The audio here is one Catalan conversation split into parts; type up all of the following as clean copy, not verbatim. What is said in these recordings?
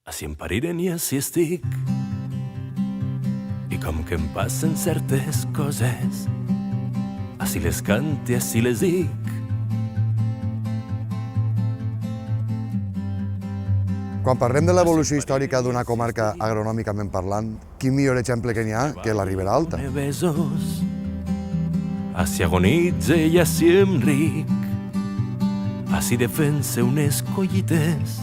Així em pariren i així estic. I com que em passen certes coses, així les cante, així les dic. Quan parlem de l'evolució històrica d'una comarca agronòmicament parlant, quin millor exemple que n'hi ha que la Ribera Alta? Besos, així agonitze i així em ric, així defense unes collites.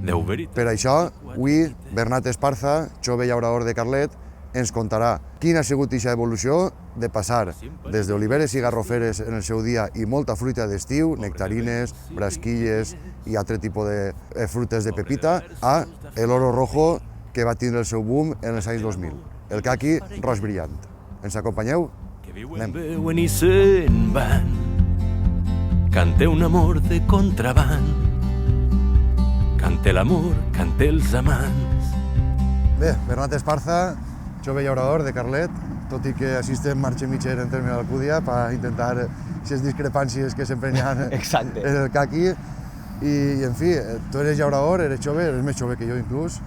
Per això, avui, Bernat Esparza, jove llaurador de Carlet, ens contarà quina ha sigut aquesta evolució de passar des d'oliveres i garroferes en el seu dia i molta fruita d'estiu, nectarines, brasquilles i altre tipus de frutes de pepita, a l'oro rojo que va tindre el seu boom en els anys 2000, el caqui roig brillant. Ens acompanyeu? Anem. Veuen i se'n van, cante un amor de contraband, cante l'amor, cante els amants. Bé, Bernat Esparza, jove llaurador de Carlet, tot i que assistem marxa mitger en termes d'Alcúdia per intentar aquestes discrepàncies que sempre n'hi ha en el caqui. I, en fi, tu eres llaurador, eres jove, eres més jove que jo inclús,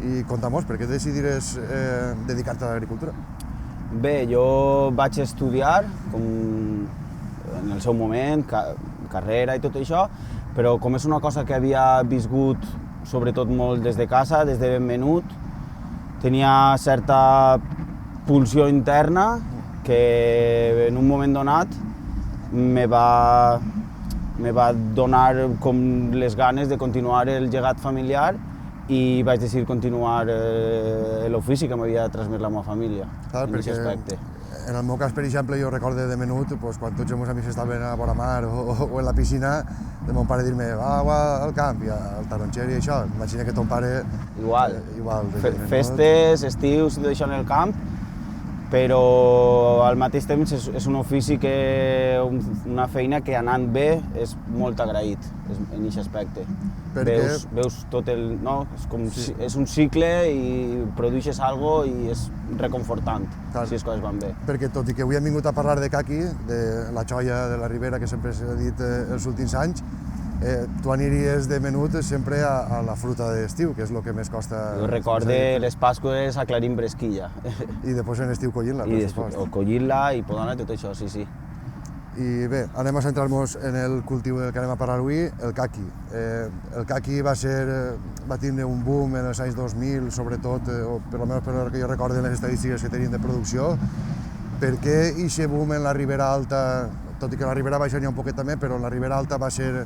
i conta'm, per què decidires dedicar-te a l'agricultura? Bé, jo vaig estudiar, com en el seu moment, carrera i tot això, però com és una cosa que havia viscut sobretot molt des de casa, des de ben menut, tenia certa pulsió interna que en un moment donat me va donar com les ganes de continuar el llegat familiar i vaig decidir continuar l'ofici que m'havia transmès la meva família en aquest aspecte. En el meu cas, per exemple, jo recordo de menut, quan tots els meus amics estaven a vora mar o en la piscina, de mon pare dir-me, va al camp, i al taronxer i això. Imagina que ton pare... Igual. Festes, estius i tot això en el camp, però al mateix temps és un ofici una feina que anant bé és molt agraït en aquest aspecte. Veus tot el... No, és un cicle i produeixes alguna cosa i és reconfortant si les coses van bé. Perquè tot i que avui hem vingut a parlar de caqui, de la joia de la Ribera que sempre s'ha dit els últims anys, tu aniries de menut sempre a la fruta d'estiu, que és el que més costa... Jo recorde les Pasques aclarint bresquilla. I després en estiu collint-la, per supost. Collint-la i podant-la i tot això, sí. I bé, anem a centrar-nos en el cultiu del que anem a parlar avui, el caqui. El caqui va tindre un boom en els anys 2000, sobretot, o per almenys per el que jo recordo les estadístiques que tenim de producció. Per què aquest boom en la Ribera Alta, tot i que la Ribera Baixa n'hi ha un poquet també, però en la Ribera Alta va ser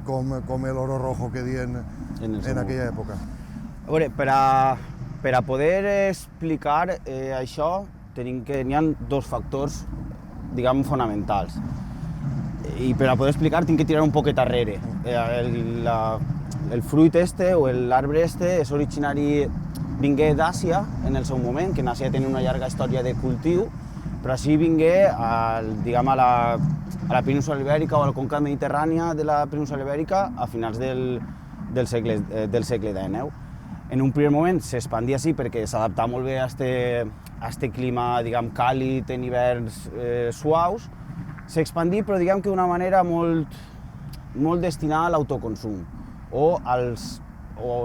com el oro rojo que diuen en aquella època? A veure, per a poder explicar això, n'hi ha dos factors, diguem, fonamentals. I per a poder explicar tinc que tirar un poquet arrere. El fruit o l'arbre és originari, vingué d'Àsia en el seu moment, que en Àsia tenia una llarga història de cultiu, però així vingué a la península ibèrica o a la conca mediterrània de la península ibèrica a finals del segle XIX. En un primer moment s'expandia així perquè s'adaptava molt bé a aquest clima, diguem, càlid en hiverns suaus. S'expandia, però diguem que d'una manera molt destinada a l'autoconsum o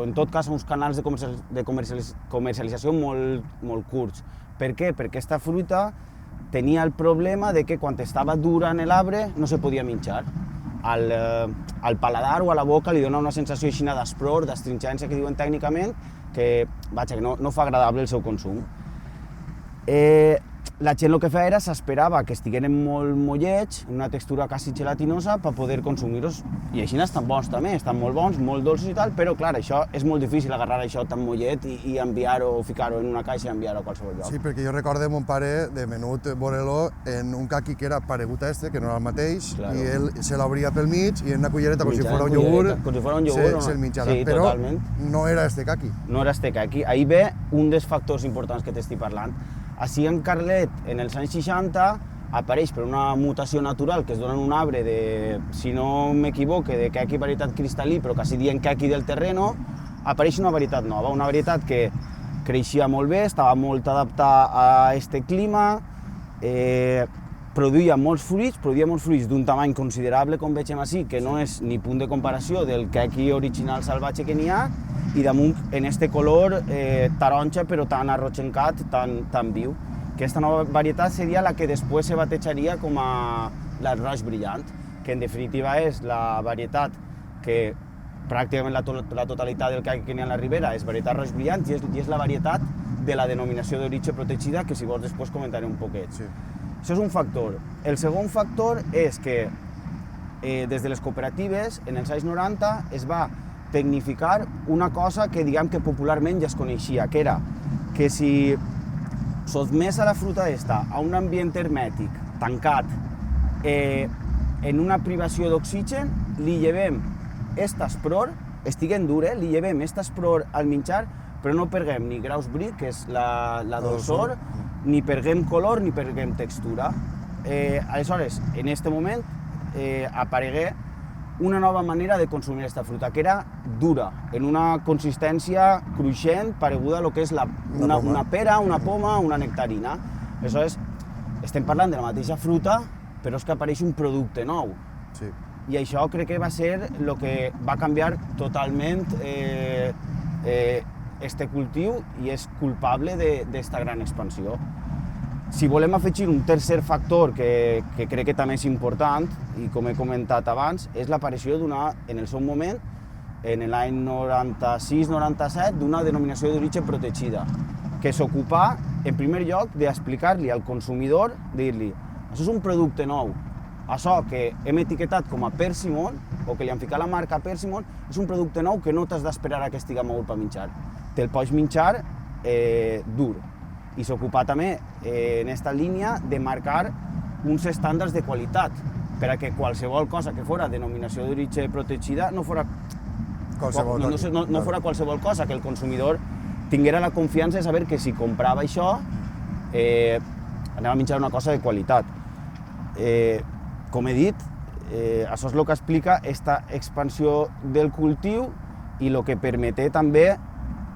en tot cas a uns canals de comercialització molt curts. Per què? Perquè aquesta fruita tenia el problema de que quan estava dura en l'arbre no se podia menjar. Al paladar o a la boca li dona una sensació així d'aspror, d'astringència que diuen tècnicament, que no fa agradable el seu consum. La gent el que feia era s'esperava que estigueren molt mollets, una textura quasi gelatinosa, per poder consumir-los. I així estan bons també, estan molt bons, molt dolços i tal, però clar, això és molt difícil agarrar això tan mollet i enviar-ho, ficar-ho en una caixa i enviar-ho a qualsevol lloc. Sí, perquè jo recordo mon pare de menut veure-lo en un caqui que era paregut a que no era el mateix, i ell se l'obria pel mig i en una cullereta, com si fos un iogurt, se'l menjava. Però no era este caqui. No era este caqui. Ahí ve un dels factors importants que t'estic parlant. Així en Carlet, en els anys 60, apareix per una mutació natural que es dona en un arbre de, si no m'equivoque, de caqui varietat cristal·lí, però quasi dient caqui del terreno, apareix una varietat nova, una varietat que creixia molt bé, estava molt adaptada a aquest clima, produïa molts fruits d'un tamany considerable, com vegem així, que no és ni punt de comparació del caqui original salvatge que n'hi ha, i damunt en este color taronja però tan arrotxencat, tan viu. Aquesta nova varietat seria la que després se batejaria com a la roig brillant, que en definitiva és la varietat que pràcticament la totalitat del caqui que n'hi ha a la Ribera és varietat roig brillant i és la varietat de la denominació d'origen protegida, que si vols després comentaré un poquet. Sí. Això és un factor. El segon factor és que des de les cooperatives, en els anys 90, es va tecnificar una cosa que diguem que popularment ja es coneixia, que era que si sotmesa la fruta esta a un ambient hermètic, tancat, en una privació d'oxigen, li llevem esta espror, estiguen dure, li llevem esta espror al menjar, però no perdem ni graus bri, que és la dolçor, ni perdem color, ni perdem textura. Aleshores, en aquest moment, aparegué una nova manera de consumir aquesta fruta, que era dura, en una consistència cruixent, pareguda a lo que és una pera, una poma, una nectarina. Aleshores, estem parlant de la mateixa fruta, però és que apareix un producte nou. Sí. I això crec que va ser el que va canviar totalment este cultiu i és culpable d'esta gran expansió. Si volem afegir un tercer factor que crec que també és important, i com he comentat abans, és l'aparició en el seu moment, en l'any 96-97, d'una denominació d'origen protegida, que s'ocupa, en primer lloc, d'explicar-li al consumidor, dir-li, això és un producte nou, això que hem etiquetat com a persimmon, o que li han ficat la marca persimmon, és un producte nou que no t'has d'esperar a que estigui madur per menjar. Te'l pots menjar dur. I s'ocupa també en aquesta línia de marcar uns estàndards de qualitat, per a que qualsevol cosa que fora denominació d'origen protegida no fora qualsevol cosa, que el consumidor tinguera la confiança de saber que si comprava això anava a menjar una cosa de qualitat. Com he dit, això és el que explica aquesta expansió del cultiu i el que permeté també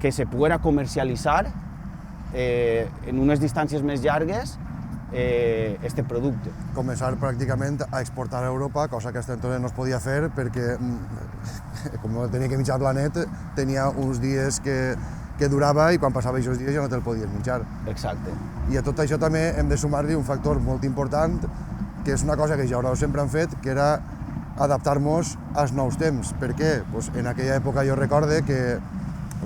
que se poguera comercialitzar en unes distàncies més llargues este producte. Començar pràcticament a exportar a Europa, cosa que fins entonces no es podia fer perquè, com tenia que menjar blanet, tenia uns dies que durava i quan passava aquests dies ja no te'l podies menjar. Exacte. I a tot això també hem de sumar-li un factor molt important, que és una cosa que ja sempre han fet, que era adaptar-nos als nous temps. Per què? Pues en aquella època jo recorde que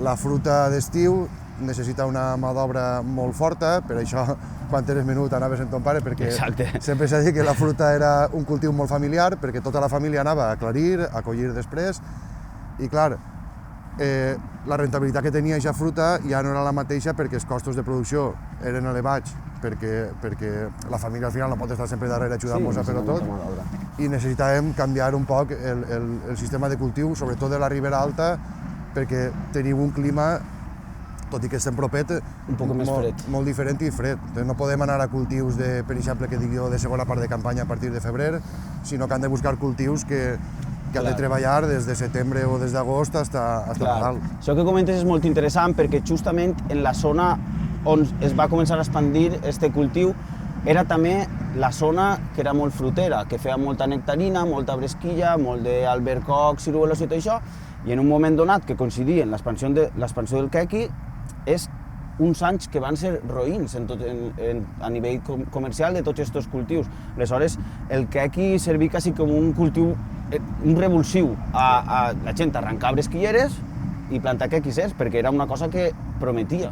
la fruta d'estiu necessita una mà d'obra molt forta, per això quan eres menut anaves amb ton pare, perquè sempre s'ha dit que la fruta era un cultiu molt familiar, perquè tota la família anava a aclarir, a collir després, i clar, la rentabilitat que tenia aquesta fruta ja no era la mateixa perquè els costos de producció eren elevats, perquè la família al final no pot estar sempre darrere ajudant-nos a fer-ho tot, i necessitàvem canviar un poc el sistema de cultiu, sobretot de la Ribera Alta, perquè tenim un clima, tot i que estem propet, molt diferent i fred. No podem anar a cultius, per exemple, que dic jo, de segona part de campanya a partir de febrer, sinó que han de buscar cultius que han de treballar des de setembre o des d'agost fins a Nadal. Això que comentes és molt interessant perquè justament en la zona on es va començar a expandir este cultiu era també la zona que era molt frutera, que feia molta nectarina, molta bresquilla, molt d'albercoc, ciruelos i tot això, i en un moment donat que coincidia amb l'expansió del quequi, és uns anys que van ser roïns a nivell comercial de tots aquests cultius. Aleshores, el quequi serví quasi com un cultiu, un revulsiu a la gent arrencar bresquilleres i plantar quequisers, perquè era una cosa que prometia.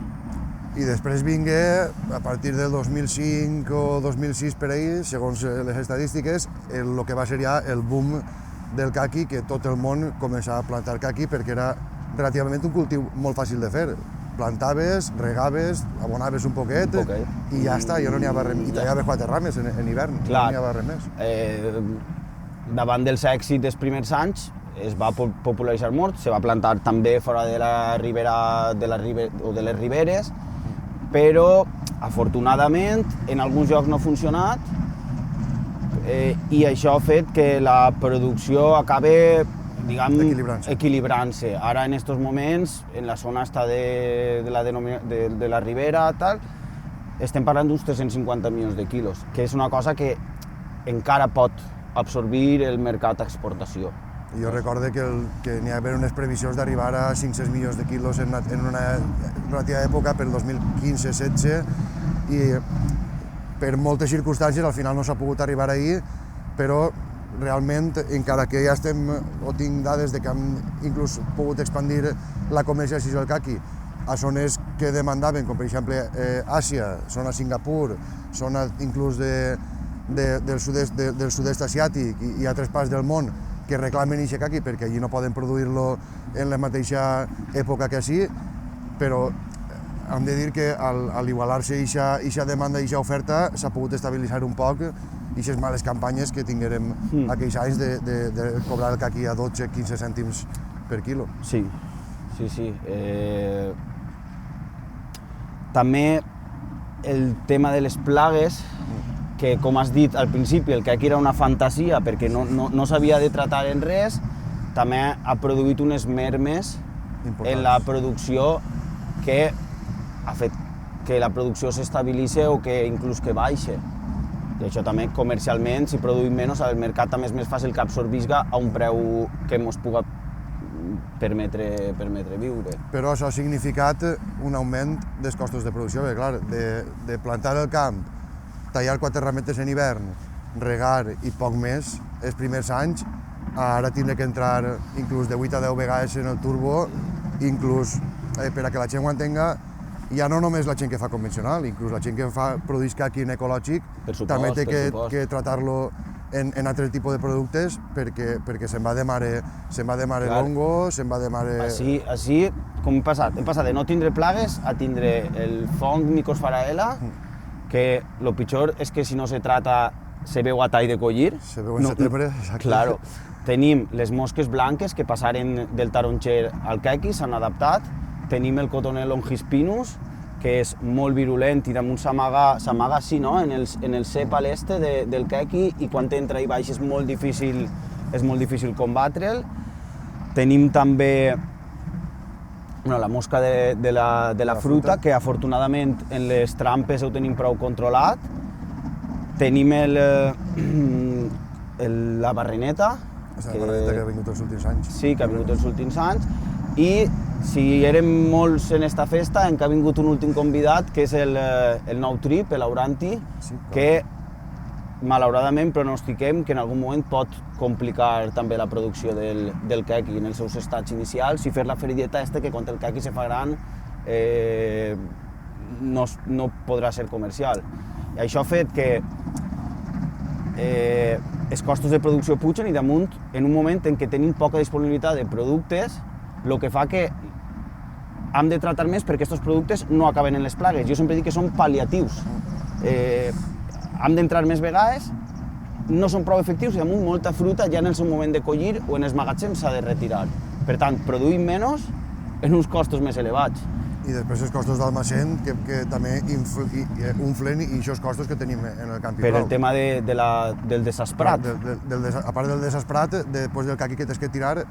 I després vingué, a partir del 2005 o 2006 per ahir, segons les estadístiques, el que va ser ja el boom del caqui, que tot el món començava a plantar caqui perquè era relativament un cultiu molt fàcil de fer. Plantaves, regaves, abonaves un poquet i ja està, ja no n'hi havia res més. I tallaves 4 rames en hivern, no n'hi havia res més. Davant dels èxits dels primers anys es va popularitzar molt, se va plantar també fora de la Ribera o de les Riberes, però afortunadament en alguns llocs no ha funcionat i això ha fet que la producció acabi equilibrant-se. Ara, en aquests moments, en la zona de la Ribera, estem parlant d'uns 350 milions de quilos, que és una cosa que encara pot absorbir el mercat d'exportació. Jo recordo que n'hi havia unes previsions d'arribar a 500 milions de quilos en una relativa època, per 2015-16, i per moltes circumstàncies al final no s'ha pogut arribar ahir, però realment, encara que ja estem, o tinc dades de que hem inclús pogut expandir la comercialització del caqui a zones que demandaven, com per exemple Àsia, zona Singapur, zona inclús del sud-est asiàtic i altres parts del món que reclamen aquest caqui perquè allí no poden produir-lo en la mateixa època que així, però hem de dir que al igualar-se aquesta demanda i aquesta oferta s'ha pogut estabilitzar un poc aquestes males campanyes que tinguérem aquells anys de cobrar el caqui a 12-15 cèntims per quilo. Sí. També el tema de les plagues, que com has dit al principi, el caqui era una fantasia perquè no s'havia de tratar en res, també ha produït unes mermes en la producció que ha fet que la producció s'estabilitzi o que inclús que baixe. I això també comercialment, si produïm menys, al mercat també és més fàcil que absorbisca a un preu que ens puga permetre viure. Però això ha significat un augment dels costos de producció, perquè clar, de plantar el camp, tallar 4 rametes en hivern, regar i poc més els primers anys, ara tindre que entrar inclús de 8 a 10 vegades en el turbo, inclús per a que la gent ho entenga, ja no només la gent que fa convencional, inclús la gent que produeix caqui en ecològic també té que tratar-lo en altre tipus de productes perquè se'n va de mare l'hongo, se'n va de mare... Així com hem passat de no tindre plagues a tindre el fong Mycospharaela, que el pitjor és que si no se trata se veu a tall de collir. Se veu en setembre, exacte. Claro. Tenim les mosques blanques que passaren del taronxer al caqui, s'han adaptat. Tenim el cotonel longispinus, que és molt virulent i damunt s'amaga així, no?, en el sèpal del caqui, i quan entra i baix és molt difícil combatre'l. Tenim també la mosca de la fruta, que afortunadament en les trampes ho tenim prou controlat. Tenim la barreneta. La barreneta que ha vingut els últims anys. Sí, que ha vingut els últims anys. I si érem molts en esta festa, encara ha vingut un últim convidat, que és el nou trip, l'auranti, que malauradament pronostiquem que en algun moment pot complicar també la producció del caqui en els seus estats inicials i fer la ferideta que quan el caqui se fa gran no podrà ser comercial. I això ha fet que els costos de producció pugen i damunt, en un moment en què tenim poca disponibilitat de productes, el que fa que hem de tratar més perquè aquests productes no acaben en les plagues. Jo sempre dic que són pal·liatius. Hem d'entrar més vegades, no són prou efectius i damunt molta fruta ja en el seu moment de collir o en els magatzems s'ha de retirar. Per tant, produïm menys en uns costos més elevats. I després els costos d'almacén que també inflen aquests costos que tenim en el camp i per el tema del desesprat. A part del desesprat, després del caqui que tens que tirar,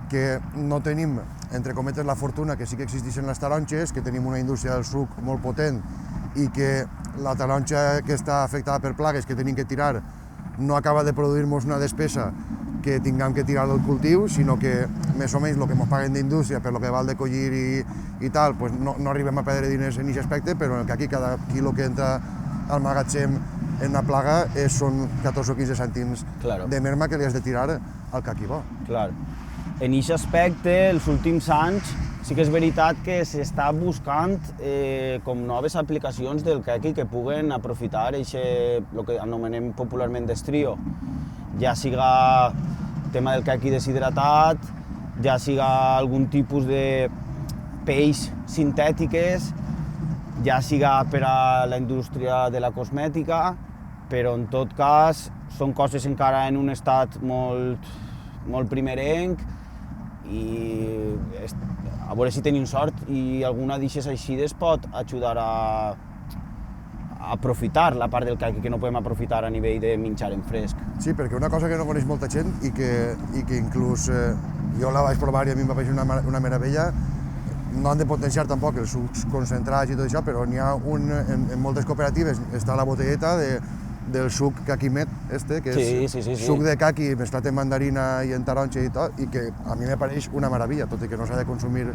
que no tenim, entre cometes, la fortuna que sí que existeixen les taronges, que tenim una indústria del suc molt potent i que la taronja que està afectada per plagues que tenim que tirar no acaba de produir-nos una despesa que tinguem que tirar del cultiu, sinó que més o menys el que ens paguen d'indústria per el que val de collir i tal, pues no arribem a perdre diners en aquest aspecte, però en el caqui cada quilo que entra al magatzem en una plaga són 14 o 15 cèntims de merma que li has de tirar al caqui bo. Clar. En aquest aspecte, els últims anys, sí que és veritat que s'està buscant com noves aplicacions del caqui que puguen aprofitar el que anomenem popularment d'estrio. Ja siga tema del caqui deshidratat, ja siga algun tipus de peix sintètiques, ja siga per a la indústria de la cosmètica, però en tot cas són coses encara en un estat molt primerenc, i a veure si tenim sort i alguna d'aquestes eixides pot ajudar a aprofitar la part del caqui que no podem aprofitar a nivell de menjar en fresc. Sí, perquè una cosa que no coneix molta gent i que inclús jo la vaig provar i a mi em va parecer una meravella, no han de potenciar tampoc els sucs concentrats i tot això, però n'hi ha en moltes cooperatives està la botelleta del suc caquimet, que és suc de caqui mesclat en mandarina i en taronja i tot, i que a mi me pareix una meravella, tot i que no s'ha de consumir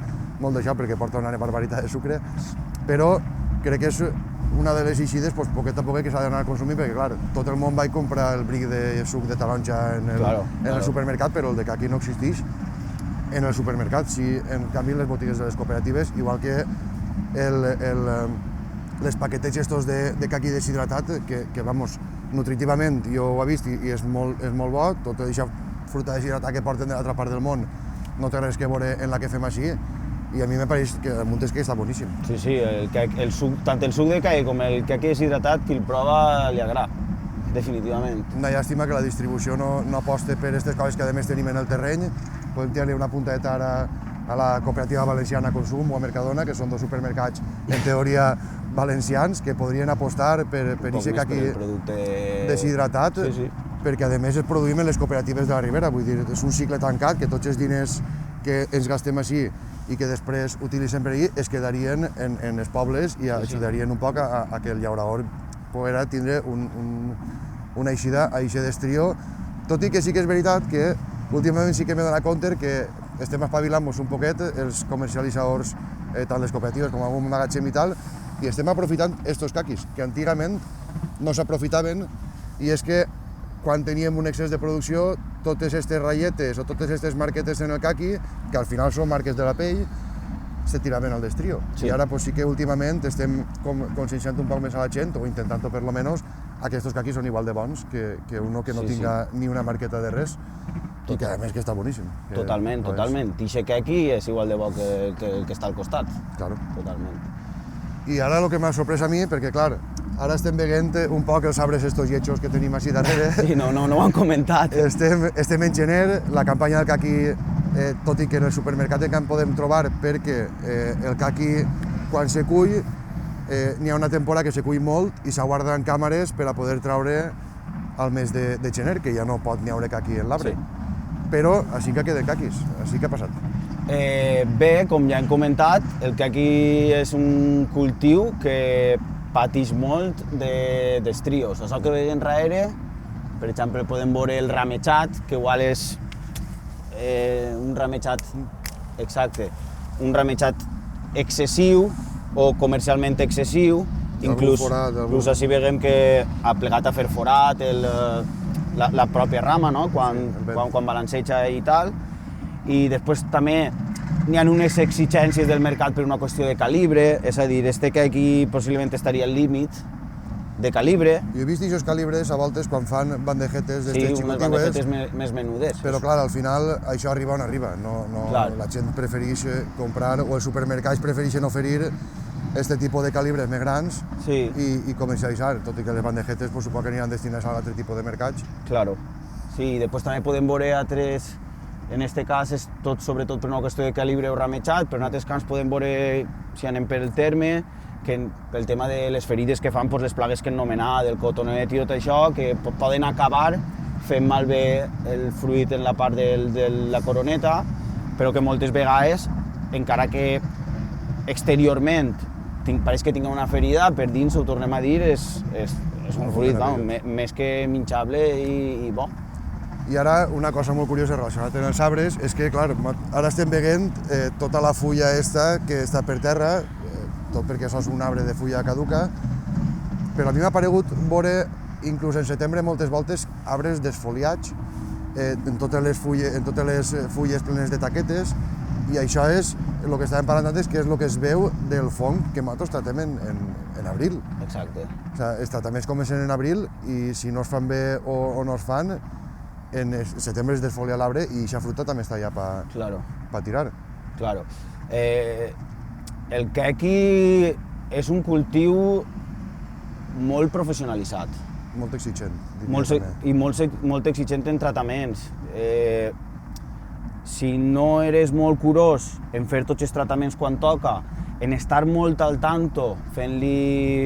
molt d'això perquè porta una barbaritat de sucre, però crec que és una de les eixides, poquet a poquet, que s'ha d'anar a consumir, perquè, clar, tot el món va comprar el bric de suc de taronja en el supermercat, però el de caqui no existeix en el supermercat. Sí, en canvi, les botigues de les cooperatives, igual que les paquetes estos de caqui deshidratat, que vamos, nutritivament jo ho he vist i és molt bo, tota aquesta fruta deshidratada que porten de l'altra part del món no té res que veure en la que fem així, i a mi me pareix que el munt és que està boníssim. Sí, tant el suc de caqui com el caqui deshidratat, qui el prova li agrada, definitivament. Una llàstima que la distribució no aposte per aquestes coses que a més tenim en el terreny. Podem tirar-li una puntadeta ara a la cooperativa valenciana Consum o a Mercadona, que són dos supermercats, en teoria, valencians, que podrien apostar per aquest caqui deshidratat, perquè a més es produïm en les cooperatives de la Ribera, vull dir, és un cicle tancat, que tots els diners que ens gastem així i que després utilitzem per allí es quedarien en els pobles i ajudarien un poc a que el llaurador poguera tindre una eixida a eixe d'estrió, tot i que sí que és veritat que últimament sí que m'he donat compte que estem espavilant-nos un poquet, els comercialitzadors, tant les cooperatives com algun magatzem i tal, i estem aprofitant estos caquis, que antigament no s'aprofitaven, i és que quan teníem un excés de producció, totes aquestes ratlletes o totes aquestes marquetes en el caqui, que al final són marques de la pell, se tiraven al destrio. I ara sí que últimament estem conscienciant un poc més a la gent, o intentant-ho per lo menos, que estos caquis són igual de bons que uno que no tinga ni una marqueta de res, i que a més que està boníssim. Totalment. I aquest caqui és igual de bo que el que està al costat. Claro. Totalment. I ara el que m'ha sorprès a mi, perquè clar, ara estem veient un poc els arbres estos lletjos que tenim així darrere. Sí, no ho han comentat. Estem en gener, la campanya del caqui, tot i que en el supermercat encara en podem trobar, perquè el caqui, quan se cull, n'hi ha una temporada que se cull molt i s'aguarda en càmeres per a poder traure al mes de gener, que ja no pot n'hi haure caqui en l'arbre. Però així que queden caquis, així que ha passat. Bé, com ja hem comentat, el caqui és un cultiu que pateix molt d'estrios. Això que veiem darrere, per exemple, podem veure el ramejat, que igual és un ramejat, exacte, un ramejat excessiu o comercialment excessiu, inclús així veiem que ha plegat a fer forat la pròpia rama, no? quan balanceja i tal. I després també n'hi ha unes exigències del mercat per una qüestió de calibre, és a dir, que aquí possiblement estaria al límit de calibre. Jo he vist aquests calibres a voltes quan fan bandejetes d'estes xicotigues. Sí, unes bandejetes més menudes. Però clar, al final això arriba on arriba. La gent prefereix comprar, o els supermercats prefereixen oferir este tipus de calibres més grans i comercialitzar, tot i que les bandejetes suposo que aniran destinades a l'altre tipus de mercats. Claro. Sí, després també podem veure altres. En aquest cas és tot sobretot per una qüestió de calibre o ramejat, però en altres camps podem veure, si anem per el terme, que el tema de les ferides que fan, les plagues que hem anomenat, del cotonet i tot això, que poden acabar fent malbé el fruit en la part de la coroneta, però que moltes vegades, encara que exteriorment pareix que tinga una ferida, per dins, ho tornem a dir, és un fruit més que menjable i bo. I ara, una cosa molt curiosa relacionada amb els arbres és que, clar, ara estem veient tota la fulla que està per terra, tot perquè això és un arbre de fulla caduca, però a mi m'ha paregut veure, inclús en setembre, moltes voltes, arbres desfoliats en totes les fulles plenes de taquetes, i això és el que estàvem parlant antes, que és el que es veu del fong que nosaltres tratem en abril. Exacte. O sigui, els tractaments comencen en abril i si no es fan bé o no es fan, en setembre es desfolia l'arbre i aquesta fruta també està allà per tirar. Claro. El caqui és un cultiu molt professionalitzat. Molt exigent. I molt exigent en tractaments. Si no eres molt curós en fer tots els tractaments quan toca, en estar molt al tanto, fent-li,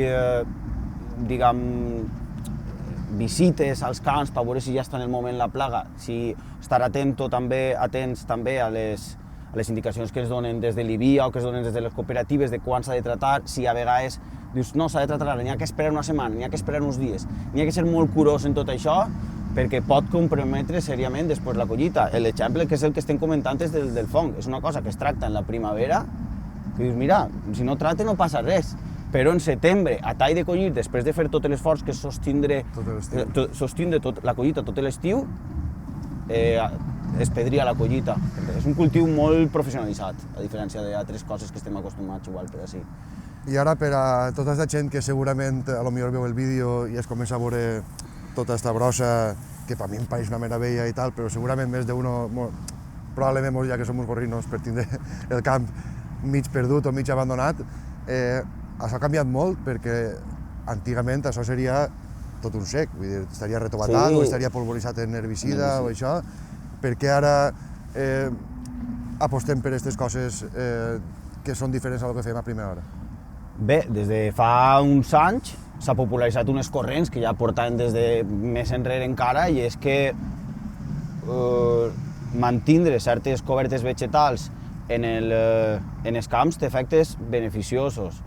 visites als camps per veure si ja està en el moment la plaga, si estar atents també a a les indicacions que es donen des de l'IBIA o que es donen des de les cooperatives de quan s'ha de tratar, si a vegades dius no, s'ha de tratar ara, n'hi ha que esperar una setmana, n'hi ha que esperar uns dies, n'hi ha que ser molt curós en tot això perquè pot comprometre seriament després la collita. L'exemple que és el que estem comentant és del fong, és una cosa que es tracta en la primavera, que dius, mira, si no tracta no passa res, però en setembre, a tall de collir, després de fer tot l'esforç que és sostindre la collita tot l'estiu, es perdria la collita. És un cultiu molt professionalitzat, a diferència d'altres coses que estem acostumats igual per així. I ara per a tota aquesta gent que segurament a lo millor veu el vídeo i es comença a veure tota aquesta brossa, que per mi em pareix una meravella i tal, però segurament més d'uno, probablement molts ja que som uns gorrinos per tindre el camp mig perdut o mig abandonat, això ha canviat molt perquè antigament això seria tot un sec, vull dir, estaria retobatat o estaria polvoritzat en herbicida o això, perquè ara apostem per aquestes coses que són diferents a lo que fèiem a primera hora. Bé, des de fa uns anys s'ha popularitzat unes corrents que ja portaven des de més enrere encara, i és que mantindre certes cobertes vegetals en els camps té efectes beneficiosos.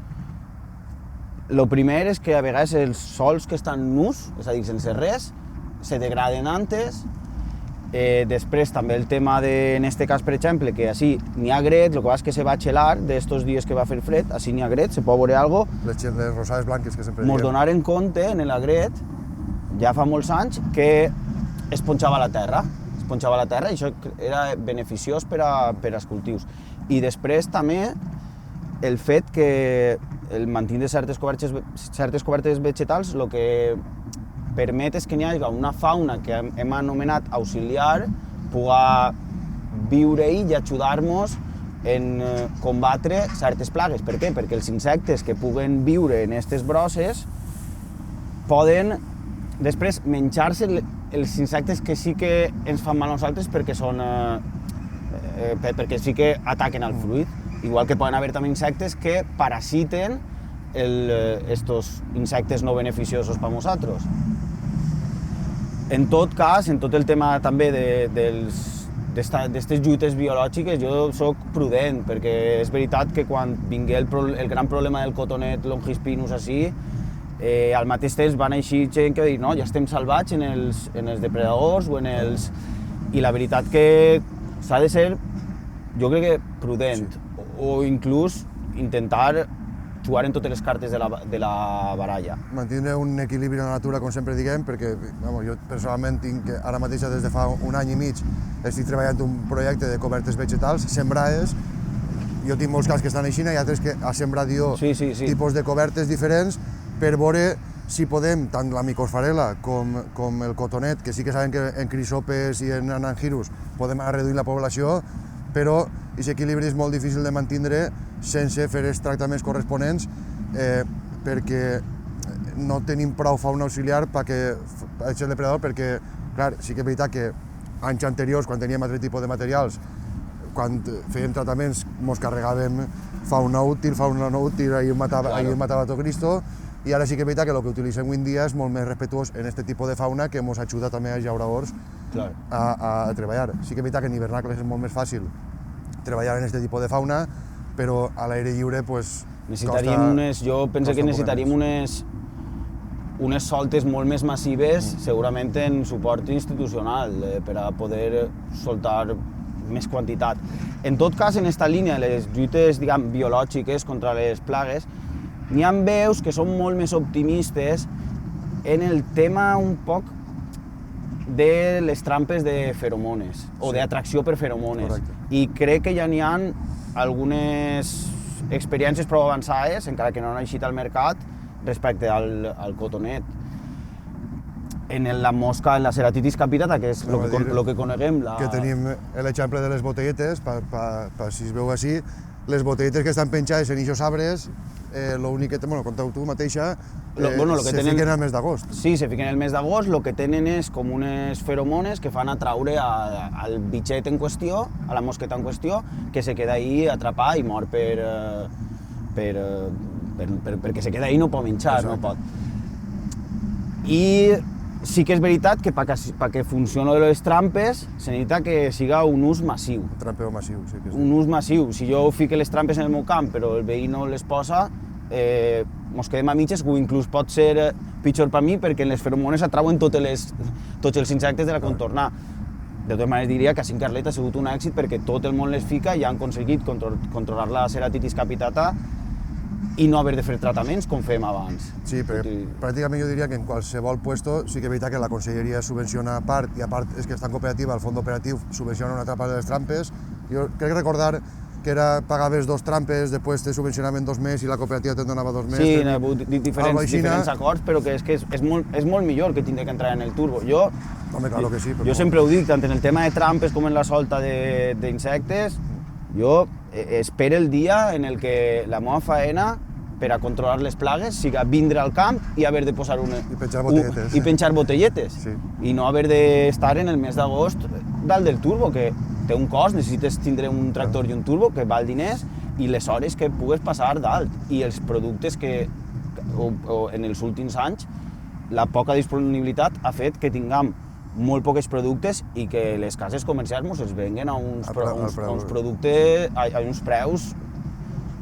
El primer és que a vegades els sòls que estan nus, és a dir, sense res, se degraden antes. Després també el tema en aquest cas, per exemple, que així n'hi ha gret, el que passa és que se va gelar d'estos dies que va fer fred, així n'hi ha gret, se pot veure alguna cosa. Les rosades blanques que sempre diem. Mos donaren compte en la gret, ja fa molts anys, que es ponxava la terra. Es ponxava la terra i això era beneficiós per als cultius. I després també el fet que el mantindre certes cobertes vegetals el que permet és que n'hi hagi una fauna que hem anomenat auxiliar, pugui viure-hi i ajudar-nos en combatre certes plagues. Per què? Perquè els insectes que puguen viure en aquestes brosses poden després menjar-se els insectes que sí que ens fan mal a nosaltres perquè sí que ataquen el fruit. Igual que poden haver també insectes que parasiten estos insectes no beneficiosos per a nosaltres. En tot cas, en tot el tema també d'aquestes lluites biològiques, jo soc prudent, perquè és veritat que quan vingué el gran problema del cotonet longispinus així, al mateix temps van eixir gent que va dir no, ja estem salvats en els depredadors o en els... I la veritat que s'ha de ser, jo crec que prudent, o inclús intentar jugar en totes les cartes de la baralla. Mantindre un equilibri en la natura, com sempre diguem, perquè jo personalment tinc que ara mateix, des de fa un any i mig, estic treballant un projecte de cobertes vegetals sembrades. Jo tinc molts camps que estan així, i altres que ha sembrat jo tipus de cobertes diferents per veure si podem, tant la micosfarela com el cotonet, que sí que sabem que en crisopes i en anangirus podem reduir la població, però aquest equilibri és molt difícil de mantindre sense fer els tractaments corresponents perquè no tenim prou fauna auxiliar perquè és el depredador, perquè, clar, sí que és veritat que anys anteriors, quan teníem altre tipus de materials, quan fèiem tractaments, ens carregàvem fauna útil, ahir matava tot Cristo, i ara sí que és veritat que el que utilitzem avui en dia és molt més respectuós en aquest tipus de fauna que ens ajuda també als llauradors a treballar. Sí que és veritat que en hivernacles és molt més fàcil treballar en aquest tipus de fauna, però a l'aire lliure jo penso que necessitaríem unes soltes molt més massives, segurament en suport institucional, per a poder soltar més quantitat. En tot cas, en aquesta línia, les lluites biològiques contra les plagues, n'hi ha veus que són molt més optimistes en el tema un poc de les trampes de feromones o d'atracció per feromones. I crec que ja n'hi ha algunes experiències prou avançades, encara que no han eixit al mercat, respecte al cotonet. En la mosca, en la ceratitis capitata, que és el que coneguem... Que tenim l'exemple de les botelletes, si es veu així, les botelletes que estan penjades en aquests arbres, l'únic que, conteu tu mateixa, se fiquen al mes d'agost. Sí, se fiquen el mes d'agost, el que tenen és com unes feromones que fan atraure al bitxet en qüestió, a la mosqueta en qüestió, que se queda ahí atrapat i mor perquè se queda ahí i no pot menjar, no pot. I Sí que és veritat que perquè funcioni les trampes se necessita que siga un ús massiu. Un trampeo massiu, sí que sí. Un ús massiu. Si jo fico les trampes en el meu camp però el veí no les posa, mos quedem a mitges, o inclús pot ser pitjor per mi perquè les feromones atrauen tots els insectes de la contorna. De totes maneres diria que a Cincarlet ha sigut un èxit perquè tot el món les fica i han aconseguit controlar la ceratitis capitata i no haver de fer tractaments com fèiem abans. Sí, però pràcticament jo diria que en qualsevol puesto sí que és veritat que la conselleria subvenciona part, i a part és que està en cooperativa, el fons operatiu subvenciona una altra part de les trampes. Jo crec recordar que pagaves 2 trampes, després te subvencionaven 2 més i la cooperativa te'n donava 2 més. Sí, hi ha hagut diferents acords, però que és molt millor que tindre que entrar en el turbo. Home, claro que sí. Jo sempre ho dic, tant en el tema de trampes com en la solta d'insectes, jo espero el dia en el que la meva faena per a controlar les plagues siga vindre al camp i haver de posar I penjar botelletes. Sí. I no haver d'estar en el mes d'agost dalt del turbo, que té un cost, necessites tindre un tractor i un turbo que val diners i les hores que pugues passar dalt. I els productes que en els últims anys la poca disponibilitat ha fet que tinguem molt pocs productes i que les cases comercials ens els venguen a uns productes, a uns preus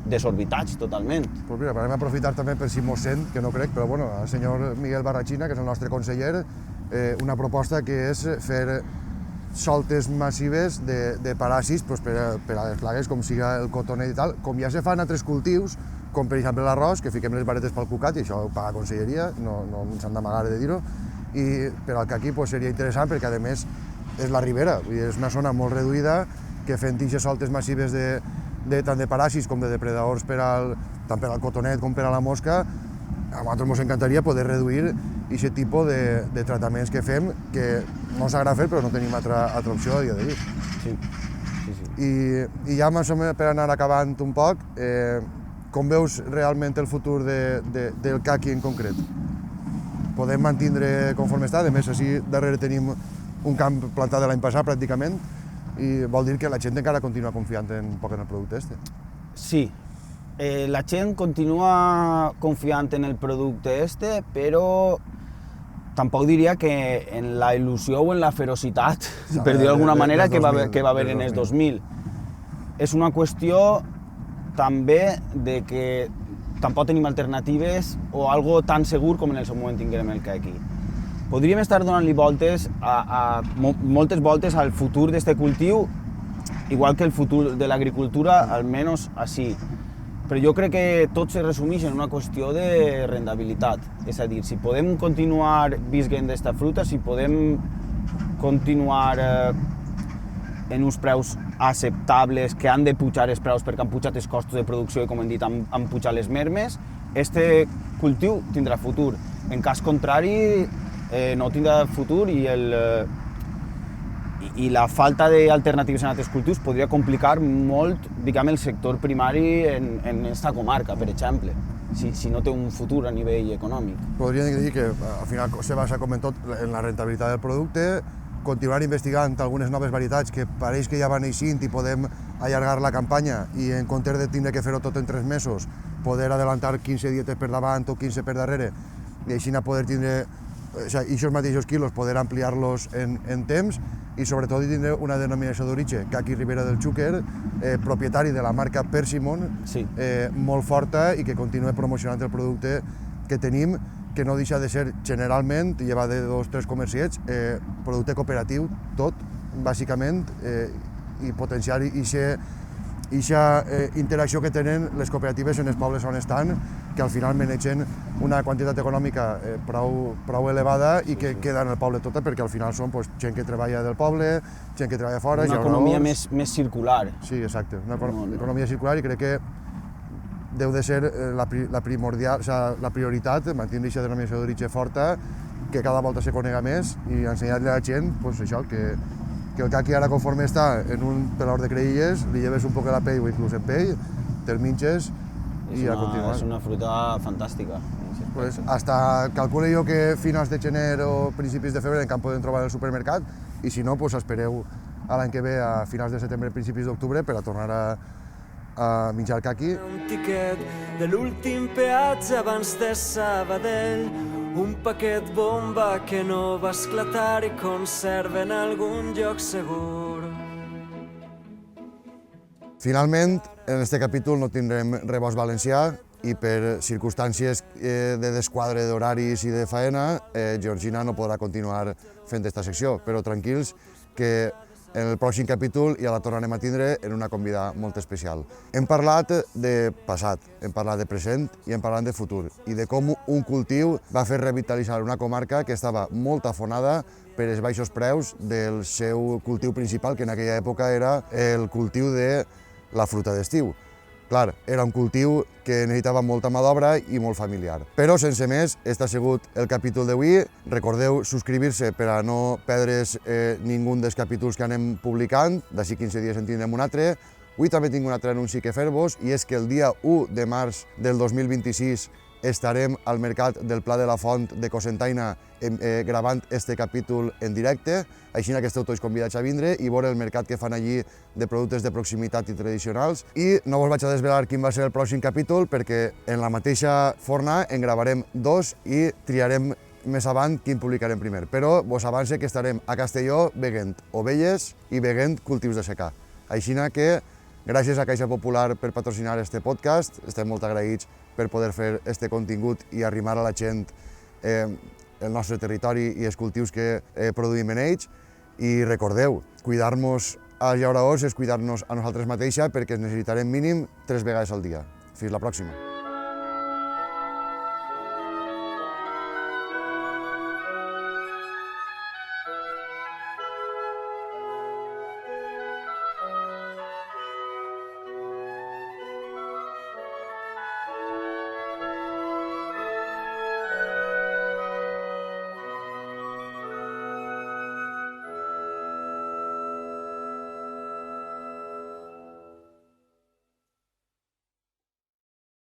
desorbitats totalment. Pues mira, podem aprofitar també per si mos sent, que no crec, però bueno, el senyor Miguel Barrachina, que és el nostre conseller, una proposta que és fer soltes massives de paràsits per a les plagues com siga el cotonet i tal, com ja se fan altres cultius, com per exemple l'arròs, que fiquem les varetes pel cucat i això ho paga conselleria, no ens han d'amagar de dir-ho, i per al caqui seria interessant perquè a més és la ribera, és una zona molt reduïda que fent aquestes soltes massives tant de paràsits com de depredadors tant per al cotonet com per a la mosca, a nosaltres ens encantaria poder reduir aquest tipus de tractaments que fem, que no ens agrada fer però no tenim altra opció a dia d'avui. Sí. I ja més o menys per anar acabant un poc, com veus realment el futur del caqui en concret? Podem mantindre conforme està, a més així darrere tenim un camp plantat de l'any passat pràcticament i vol dir que la gent encara continua confiant un poc en el producte este. Sí, la gent continua confiant en el producte este, però tampoc diria que en la il·lusió o en la ferocitat, per dir d'alguna manera, que va haver en els 2000. És una qüestió també de que tampoc tenim alternatives o algo tan segur com en el seu moment tinguem el caqui. Podríem estar donant-li moltes voltes al futur d'aquest cultiu, igual que el futur de l'agricultura, almenys així. Però jo crec que tot se resumeix en una qüestió de rendibilitat. És a dir, si podem continuar visquent d'aquesta fruita, si podem continuar en uns preus acceptables, que han de pujar els preus perquè han pujat els costos de producció i, com hem dit, han pujat les mermes, este cultiu tindrà futur. En cas contrari, no tindrà futur i la falta d'alternatives en altres cultius podria complicar molt, diguem, el sector primari en aquesta comarca, per exemple, si no té un futur a nivell econòmic. Podríem dir que al final se basa, com en tot, en la rentabilitat del producte, continuar investigant algunes noves varietats que pareix que ja van eixint i podem allargar la campanya i en comptes de tindre que fer-ho tot en 3 mesos, poder adelantar 15 dietes per davant o 15 per darrere i així poder tindre aquests mateixos quilos, poder ampliar-los en temps i sobretot tindre una denominació d'origen, Caqui Ribera del Xúquer, propietari de la marca Persimmon, molt forta i que continua promocionant el producte que tenim, que no deixa de ser generalment, lleva de 2 o 3 comerciets, producte cooperatiu tot, bàsicament, i potenciar aquesta interacció que tenen les cooperatives en els pobles on estan, que al final manegen una quantitat econòmica prou elevada i que queda en el poble tota, perquè al final són gent que treballa del poble, gent que treballa fora... Una economia més circular. Sí, exacte, una economia circular i crec que deu de ser la prioritat, mantenir aquesta denominació d'origen forta, que cada volta se conega més i ensenyar-li a la gent això, que el caqui ara conforme està en un pelador de creïlles, li lleves un poc a la pell o inclús en pell, te'l minxes i a continuar. És una fruita fantàstica. Calculo jo que finals de gener o principis de febrer encara podem trobar al supermercat i si no, espereu a l'any que ve, a finals de setembre, principis d'octubre, per a tornar a menjar caqui. Un tiquet de l'últim peatge abans de Sabadell, un paquet bomba que no va esclatar i conserva en algun lloc segur. Finalment, en aquest capítol no tindrem rebost valencià i per circumstàncies de desquadre d'horaris i de faena, Georgina no podrà continuar fent aquesta secció, però tranquils que en el pròxim capítol ja la tornarem a tindre en una convidada molt especial. Hem parlat de passat, hem parlat de present i hem parlat de futur i de com un cultiu va fer revitalitzar una comarca que estava molt afonada per els baixos preus del seu cultiu principal, que en aquella època era el cultiu de la fruita d'estiu. Clar, era un cultiu que necessitava molta mà d'obra i molt familiar. Però, sense més, este ha sigut el capítol d'avui. Recordeu subscriure-se per a no perdre's ningú dels capítols que anem publicant. D'ací 15 dies en tindrem un altre. Avui també tinc un altre anunci que fer-vos, i és que el dia 1 de març del 2026 estarem al Mercat del Pla de la Font de Cocentaina gravant este capítol en directe, així que esteu tots convidats a vindre i veure el mercat que fan allí de productes de proximitat i tradicionals. I no vos vaig a desvelar quin va ser el pròxim capítol, perquè en la mateixa forna en gravarem dos i triarem més avant quin publicarem primer. Però vos avance que estarem a Castelló veient ovelles i veient cultius de secà. Així que gràcies a Caixa Popular per patrocinar este podcast, estem molt agraïts per poder fer este contingut i arrimar a la gent el nostre territori i els cultius que produïm en ells. I recordeu, cuidar-nos als llauradors és cuidar-nos a nosaltres mateixos, perquè ens necessitarem mínim 3 vegades al dia. Fins la pròxima.